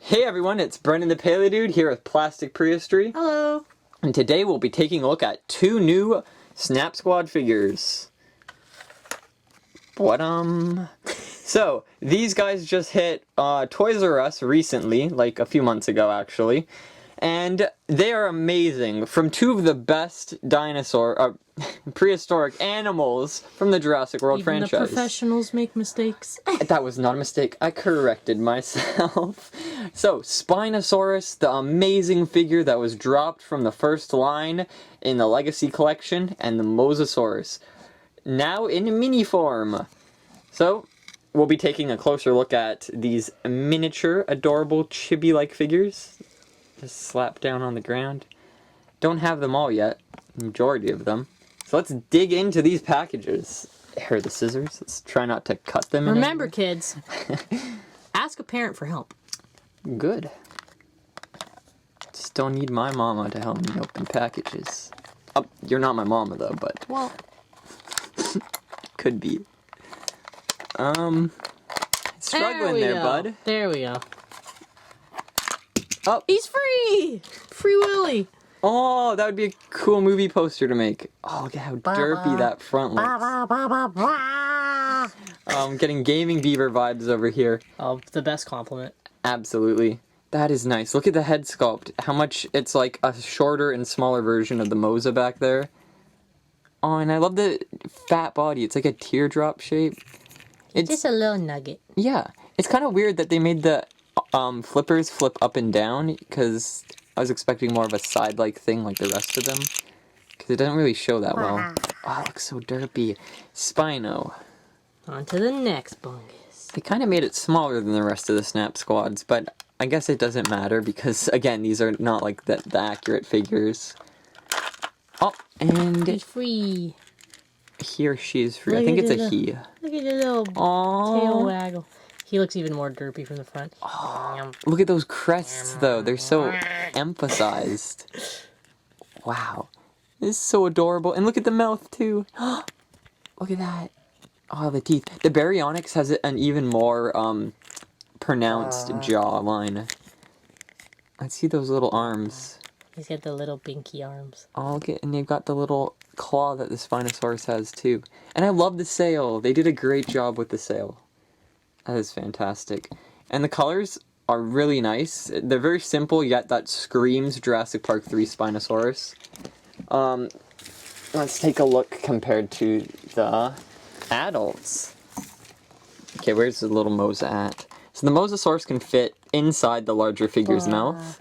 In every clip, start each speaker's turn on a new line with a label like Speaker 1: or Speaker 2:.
Speaker 1: Hey everyone, it's Brendan the Paleo Dude here with Plastic Prehistory.
Speaker 2: Hello.
Speaker 1: And today we'll be taking a look at two new Snap Squad figures. So, these guys just hit Toys R Us recently, like a few months ago actually. And they are amazing. From two of the best prehistoric animals from the Jurassic World franchise.
Speaker 2: Even the professionals make mistakes.
Speaker 1: That was not a mistake. I corrected myself. So, Spinosaurus, the amazing figure that was dropped from the first line in the Legacy Collection, and the Mosasaurus, now in mini form. So, we'll be taking a closer look at these miniature, adorable, chibi-like figures. Just slap down on the ground. Don't have them all yet. Majority of them. So let's dig into these packages. Here are the scissors. Let's try not to cut them.
Speaker 2: Remember, kids, ask a parent for help.
Speaker 1: Good. Just don't need my mama to help me open packages. Oh, you're not my mama though, but
Speaker 2: well,
Speaker 1: could be. Struggling there, bud.
Speaker 2: There we go.
Speaker 1: Oh,
Speaker 2: he's free. Free Willy.
Speaker 1: Oh, that would be a cool movie poster to make. Oh, look at how derpy that front looks. I'm getting Gaming Beaver vibes over here.
Speaker 2: Oh, the best compliment.
Speaker 1: Absolutely. That is nice. Look at the head sculpt. How much it's like a shorter and smaller version of the Mosa back there. Oh, and I love the fat body. It's like a teardrop shape.
Speaker 2: It's just a little nugget.
Speaker 1: Yeah. It's kind of weird that they made the flippers flip up and down, because I was expecting more of a side-like thing like the rest of them. Because it doesn't really show that well. Oh, it looks so derpy. Spino.
Speaker 2: On to the next bungus.
Speaker 1: They kind of made it smaller than the rest of the Snap Squads, but I guess it doesn't matter because, again, these are not like the accurate figures. Oh, and
Speaker 2: he's free.
Speaker 1: He or she is free. I think it's a he.
Speaker 2: Look at the little tail waggle. He looks even more derpy from the front.
Speaker 1: Oh, look at those crests, though. They're so emphasized. Wow. This is so adorable. And look at the mouth, too. Look at that. Oh, the teeth. The Baryonyx has an even more pronounced jawline. Let's see those little arms.
Speaker 2: He's got the little binky arms.
Speaker 1: Oh, okay. And they've got the little claw that the Spinosaurus has, too. And I love the sail. They did a great job with the sail. That is fantastic. And the colors are really nice. They're very simple, yet that screams Jurassic Park 3 Spinosaurus. Let's take a look compared to the adults. Okay, where's the little Mosa at? So the Mosasaurus can fit inside the larger figure's mouth.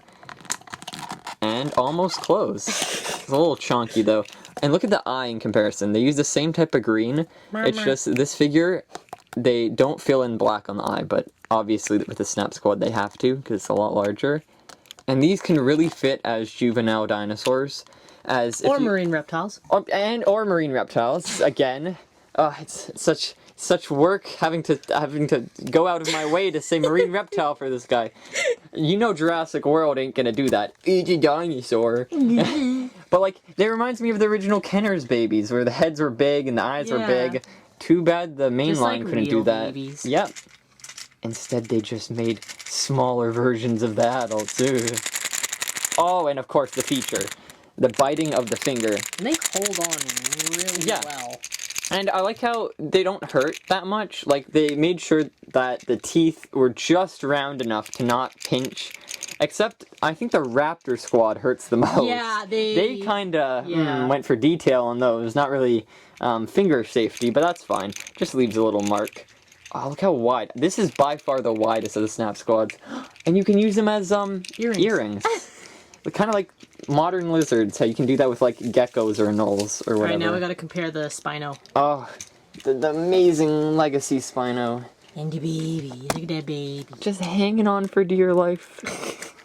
Speaker 1: And almost close. It's a little chunky, though. And look at the eye in comparison. They use the same type of green. It's just this figure, they don't fill in black on the eye, but obviously with the Snap Squad they have to, because it's a lot larger. And these can really fit as juvenile dinosaurs.
Speaker 2: Marine reptiles.
Speaker 1: Or marine reptiles, again. It's such work having to go out of my way to say marine reptile for this guy. You know Jurassic World ain't gonna do that. It's a dinosaur. But like, it reminds me of the original Kenner's babies, where the heads were big and the eyes were big. Too bad the main line couldn't do that.
Speaker 2: Babies.
Speaker 1: Yep. Instead, they just made smaller versions of the adults. Ooh. Oh, and of course the feature. The biting of the finger.
Speaker 2: And they hold on really well.
Speaker 1: And I like how they don't hurt that much. Like, they made sure that the teeth were just round enough to not pinch. Except, I think the Raptor Squad hurts the most.
Speaker 2: Yeah,
Speaker 1: they kind of went for detail on those. Not really finger safety, but that's fine. Just leaves a little mark. Oh, look how wide. This is by far the widest of the Snap Squads. And you can use them as earrings. Kind of like modern lizards, how you can do that with like geckos or anoles or whatever.
Speaker 2: Alright, now we gotta compare the Spino.
Speaker 1: Oh, the amazing Legacy Spino.
Speaker 2: And the baby, look at that baby.
Speaker 1: Just hanging on for dear life.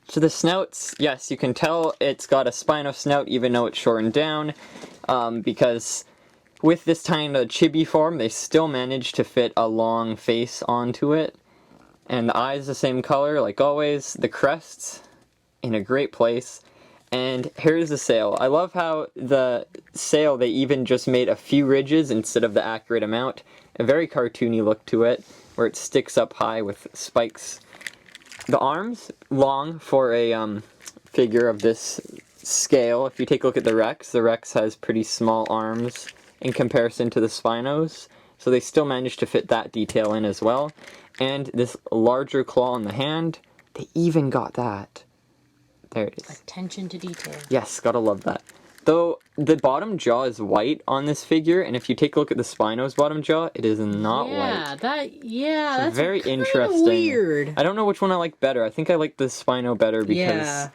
Speaker 1: So the snouts, yes, you can tell it's got a Spino snout even though it's shortened down. Because with this kind of chibi form, they still managed to fit a long face onto it. And the eyes the same color, like always. The crests in a great place. And here's the sail. I love how the sail, they even just made a few ridges instead of the accurate amount. A very cartoony look to it, where it sticks up high with spikes. The arms, long for a figure of this scale. If you take a look at the Rex has pretty small arms in comparison to the Spinos, so they still managed to fit that detail in as well. And this larger claw on the hand, they even got that. There it is.
Speaker 2: Attention to detail.
Speaker 1: Yes, gotta love that. Though the bottom jaw is white on this figure, and if you take a look at the Spino's bottom jaw, it is not white.
Speaker 2: That's
Speaker 1: very
Speaker 2: kinda
Speaker 1: interesting.
Speaker 2: weird.
Speaker 1: I don't know which one I like better. I think I like the Spino better because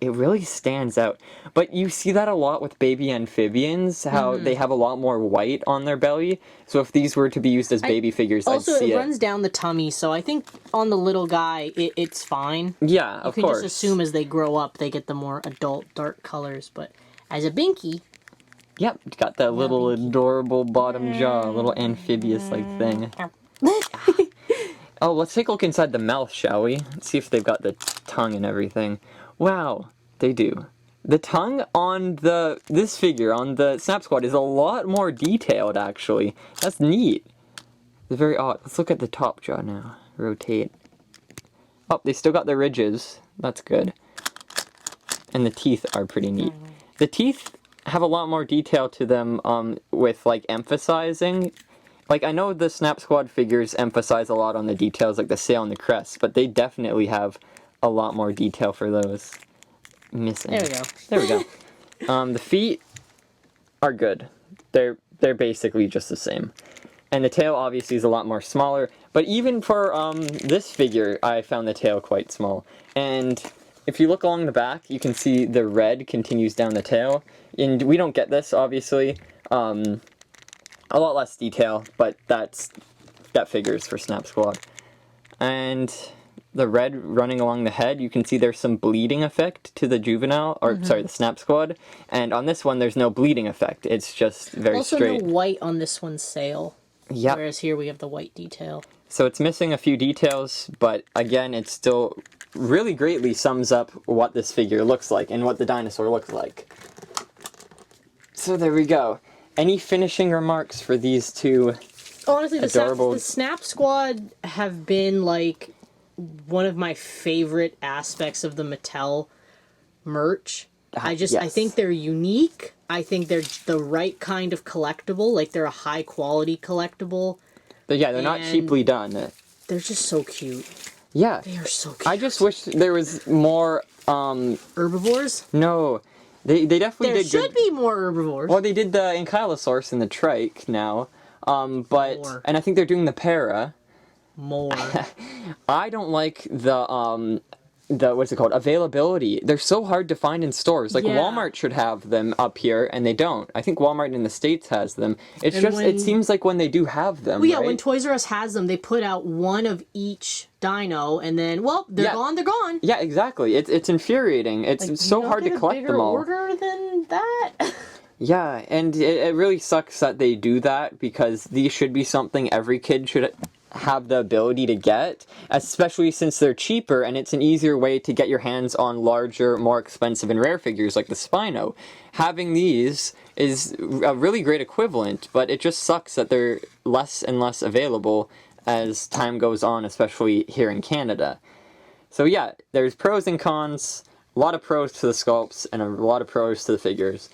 Speaker 1: it really stands out. But you see that a lot with baby amphibians, how they have a lot more white on their belly. So if these were to be used as baby figures, I'd see it.
Speaker 2: Also, it runs down the tummy, so I think on the little guy, it's fine.
Speaker 1: Yeah, of course.
Speaker 2: You can just assume as they grow up, they get the more adult dark colors, but as a binky...
Speaker 1: Yep, got that little adorable bottom jaw, a little amphibious-like thing. Oh, let's take a look inside the mouth, shall we? Let's see if they've got the tongue and everything. Wow, they do. The tongue on this figure, on the Snap Squad, is a lot more detailed, actually. That's neat. It's very odd. Let's look at the top jaw now. Rotate. Oh, they still got the ridges. That's good. And the teeth are pretty neat. The teeth have a lot more detail to them with, like, emphasizing. Like, I know the Snap Squad figures emphasize a lot on the details, like the sail and the crest, but they definitely have a lot more detail for those. Missing.
Speaker 2: There we go.
Speaker 1: There we go. The feet are good. They're basically just the same. And the tail obviously is a lot more smaller, but even for this figure, I found the tail quite small. And if you look along the back, you can see the red continues down the tail. And we don't get this, obviously. A lot less detail, but that figures for Snap Squad. And the red running along the head, you can see there's some bleeding effect to the juvenile, or sorry, the Snap Squad. And on this one, there's no bleeding effect. It's just very straight.
Speaker 2: Also no white on this one's sail.
Speaker 1: Yep.
Speaker 2: Whereas here we have the white detail.
Speaker 1: So it's missing a few details, but again, it still really greatly sums up what this figure looks like and what the dinosaur looks like. So there we go. Any finishing remarks for these two
Speaker 2: Honestly,
Speaker 1: adorable...
Speaker 2: the Snap Squad have been, like, one of my favorite aspects of the Mattel merch. I think they're unique. I think they're the right kind of collectible. Like, they're a high-quality collectible.
Speaker 1: But yeah, they're not cheaply done.
Speaker 2: They're just so cute.
Speaker 1: Yeah.
Speaker 2: They are so cute.
Speaker 1: I just wish there was more,
Speaker 2: Herbivores?
Speaker 1: No. They definitely did good.
Speaker 2: There should be more herbivores.
Speaker 1: Well, they did the Ankylosaurus and the Trike now. And I think they're doing the Para.
Speaker 2: More.
Speaker 1: I don't like the what's it called? Availability. They're so hard to find in stores. Like, Walmart should have them up here, and they don't. I think Walmart in the States has them. It's it seems like when they do have them,
Speaker 2: well, yeah,
Speaker 1: right?
Speaker 2: when Toys R Us has them, they put out one of each dino, and then, well, they're gone, they're gone.
Speaker 1: Yeah, exactly. It's infuriating. It's
Speaker 2: like,
Speaker 1: so hard to collect them all.
Speaker 2: Order than that?
Speaker 1: Yeah, and it really sucks that they do that, because these should be something every kid should have the ability to get, especially since they're cheaper and it's an easier way to get your hands on larger, more expensive and rare figures like the Spino. Having these is a really great equivalent, but it just sucks that they're less and less available as time goes on, especially here in Canada. So yeah, there's pros and cons, a lot of pros to the sculpts and a lot of pros to the figures.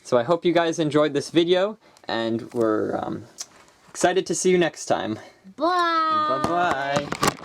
Speaker 1: So I hope you guys enjoyed this video, and we're excited to see you next time.
Speaker 2: Bye!
Speaker 1: Bye-bye!